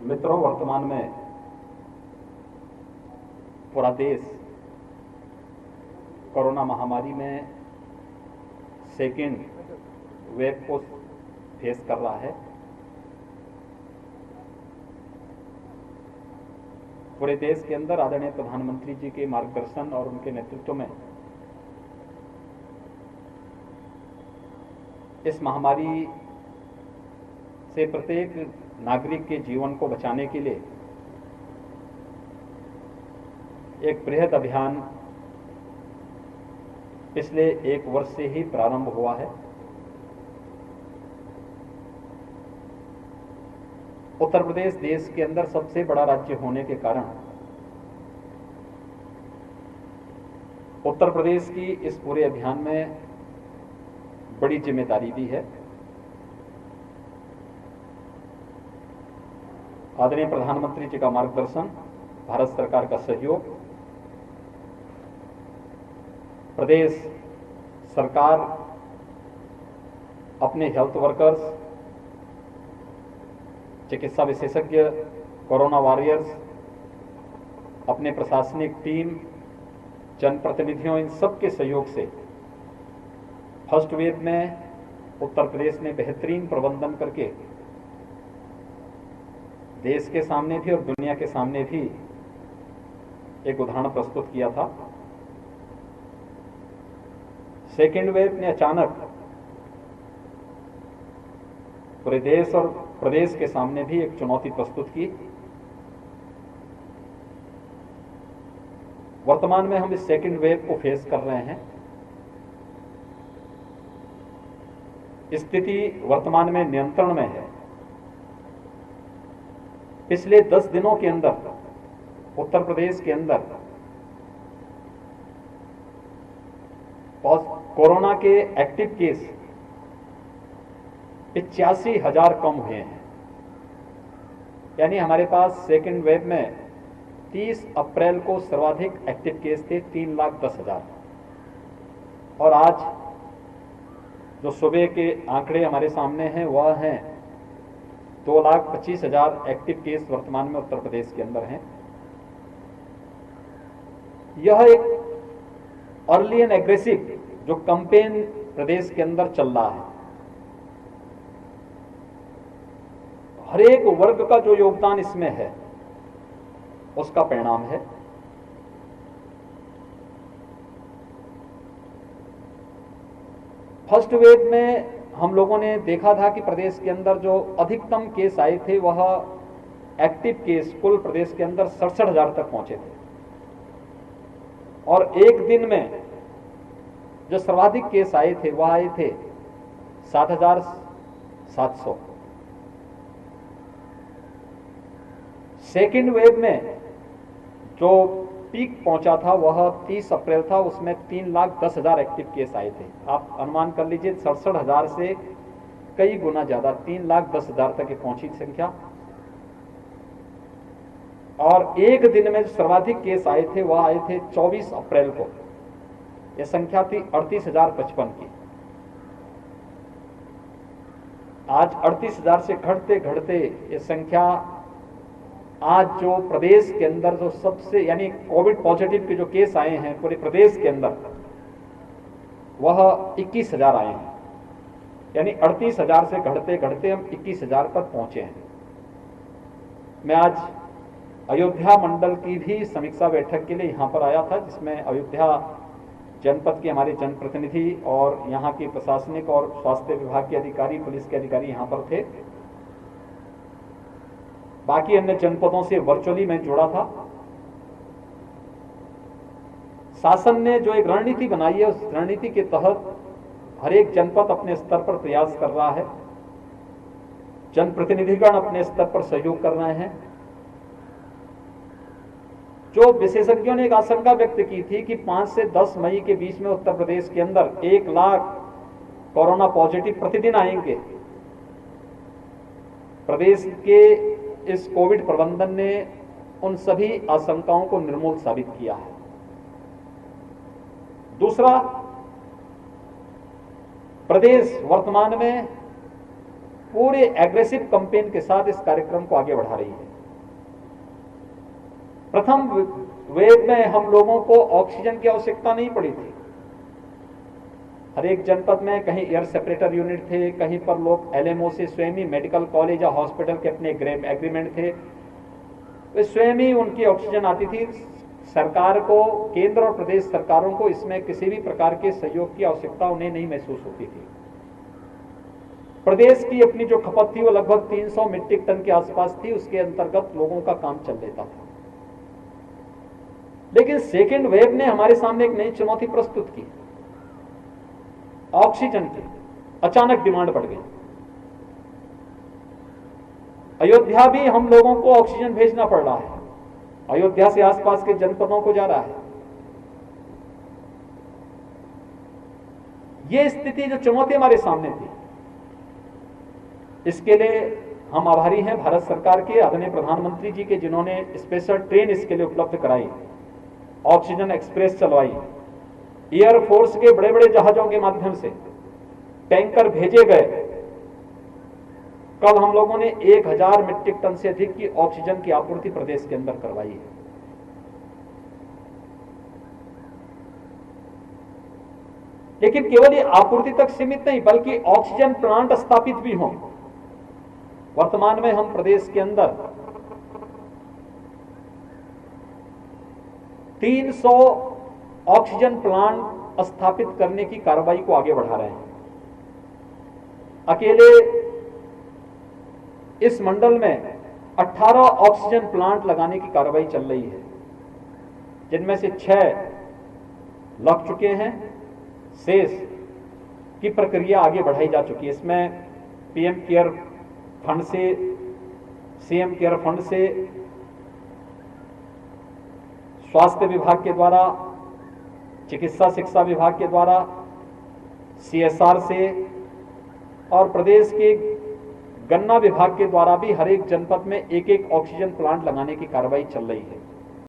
मित्रों, वर्तमान में पूरा देश कोरोना महामारी में सेकेंड वेव को फेस कर रहा है। पूरे देश के अंदर आदरणीय प्रधानमंत्री जी के मार्गदर्शन और उनके नेतृत्व में इस महामारी से प्रत्येक नागरिक के जीवन को बचाने के लिए एक बृहद अभियान पिछले 1 वर्ष से ही प्रारंभ हुआ है। उत्तर प्रदेश देश के अंदर सबसे बड़ा राज्य होने के कारण उत्तर प्रदेश की इस पूरे अभियान में बड़ी जिम्मेदारी भी है। आदरणीय प्रधानमंत्री जी का मार्गदर्शन, भारत सरकार का सहयोग, प्रदेश सरकार अपने हेल्थ वर्कर्स, चिकित्सा विशेषज्ञ, कोरोना वॉरियर्स, अपने प्रशासनिक टीम, जनप्रतिनिधियों, इन सब के सहयोग से फर्स्ट वेव में उत्तर प्रदेश ने बेहतरीन प्रबंधन करके देश के सामने भी और दुनिया के सामने भी एक उदाहरण प्रस्तुत किया था। सेकेंड वेव ने अचानक पूरे देश और प्रदेश के सामने भी एक चुनौती प्रस्तुत की। वर्तमान में हम इस सेकेंड वेव को फेस कर रहे हैं। स्थिति वर्तमान में नियंत्रण में है। पिछले 10 दिनों के अंदर उत्तर प्रदेश के अंदर कोरोना के एक्टिव केस 85,000 कम हुए हैं। यानी हमारे पास सेकेंड वेव में 30 अप्रैल को सर्वाधिक एक्टिव केस थे 3,10,000 और आज जो सुबह के आंकड़े हमारे सामने हैं वह हैं 2,25,000 एक्टिव केस वर्तमान में उत्तर प्रदेश के अंदर हैं। यह एक अर्ली एंड एग्रेसिव जो कैंपेन प्रदेश के अंदर चल रहा है, हर एक वर्ग का जो योगदान इसमें है उसका परिणाम है। फर्स्ट वेव में हम लोगों ने देखा था कि प्रदेश के अंदर जो अधिकतम केस आए थे वह एक्टिव केस कुल प्रदेश के अंदर 67,000 तक पहुंचे थे और एक दिन में जो सर्वाधिक केस आए थे वह आए थे 7,700। सेकेंड वेव में जो पीक पहुंचा था वह 30 अप्रैल था, उसमें 3,10,000 एक्टिव केस आए थे। आप अनुमान कर लीजिए 67,000 से कई गुना ज्यादा 3,10,000 तक पहुंची संख्या। और एक दिन में जो सर्वाधिक केस आए थे वह आए थे 24 अप्रैल को, यह संख्या थी 38,055 की। आज 38,000 से घटते घटते ये संख्या आज जो प्रदेश के अंदर जो सबसे यानी कोविड पॉजिटिव के जो केस आए हैं पूरे प्रदेश के अंदर वह 21,000 आए हैं। यानी 38,000 से घटते घटते हम 21,000 पर पहुंचे हैं। मैं आज अयोध्या मंडल की भी समीक्षा बैठक के लिए यहां पर आया था, जिसमें अयोध्या जनपद के हमारे जनप्रतिनिधि और यहाँ के प्रशासनिक और स्वास्थ्य विभाग के अधिकारी, पुलिस के अधिकारी यहाँ पर थे। बाकी अन्य जनपदों से वर्चुअली मैं जुड़ा था। शासन ने जो एक रणनीति बनाई है उस रणनीति के तहत हर एक जनपद अपने स्तर पर प्रयास कर रहा है, जनप्रतिनिधिगण अपने स्तर पर सहयोग कर रहे हैं। जो विशेषज्ञों ने एक आशंका व्यक्त की थी कि 5 से 10 मई के बीच में उत्तर प्रदेश के अंदर 1 लाख कोरोना पॉजिटिव प्रतिदिन आएंगे, प्रदेश के इस कोविड प्रबंधन ने उन सभी आशंकाओं को निर्मूल साबित किया है। दूसरा, प्रदेश वर्तमान में पूरे एग्रेसिव कैंपेन के साथ इस कार्यक्रम को आगे बढ़ा रही है। प्रथम वेव में हम लोगों को ऑक्सीजन की आवश्यकता नहीं पड़ी थी। हर एक जनपद में कहीं एयर सेपरेटर यूनिट थे, कहीं पर लोग एलएमओ से स्वयं ही मेडिकल कॉलेज या हॉस्पिटल के अपने एग्रीमेंट थे, वे स्वयं ही उनकी ऑक्सीजन आती थी। सरकार को, केंद्र और प्रदेश सरकारों को इसमें किसी भी प्रकार के सहयोग की आवश्यकता उन्हें नहीं महसूस होती थी। प्रदेश की अपनी जो खपत थी वो लगभग 300 मीट्रिक टन के आसपास थी, उसके अंतर्गत लोगों का काम चल लेता था। लेकिन सेकेंड वेव ने हमारे सामने एक नई चुनौती प्रस्तुत की, ऑक्सीजन की अचानक डिमांड बढ़ गई। अयोध्या भी हम लोगों को ऑक्सीजन भेजना पड़ रहा है, अयोध्या से आसपास के जनपदों को जा रहा है। यह स्थिति जो चुनौती हमारे सामने थी, इसके लिए हम आभारी हैं भारत सरकार के, आदरणीय प्रधानमंत्री जी के, जिन्होंने स्पेशल ट्रेन इसके लिए उपलब्ध कराई, ऑक्सीजन एक्सप्रेस चलवाई, एयरफोर्स के बड़े बड़े जहाजों के माध्यम से टैंकर भेजे गए। कल हम लोगों ने 1000 मीट्रिक टन से अधिक की ऑक्सीजन की आपूर्ति प्रदेश के अंदर करवाई है। लेकिन केवल ये आपूर्ति तक सीमित नहीं, बल्कि ऑक्सीजन प्लांट स्थापित भी हों। वर्तमान में हम प्रदेश के अंदर 300 ऑक्सीजन प्लांट स्थापित करने की कार्रवाई को आगे बढ़ा रहे हैं। अकेले इस मंडल में 18 ऑक्सीजन प्लांट लगाने की कार्रवाई चल रही है, जिनमें से 6 लग चुके हैं, शेष की प्रक्रिया आगे बढ़ाई जा चुकी है। इसमें पीएम केयर फंड से, सीएम केयर फंड से, स्वास्थ्य विभाग के द्वारा, चिकित्सा शिक्षा विभाग के द्वारा, सीएसआर से और प्रदेश के गन्ना विभाग के द्वारा भी हर एक जनपद में एक एक ऑक्सीजन प्लांट लगाने की कार्रवाई चल रही है।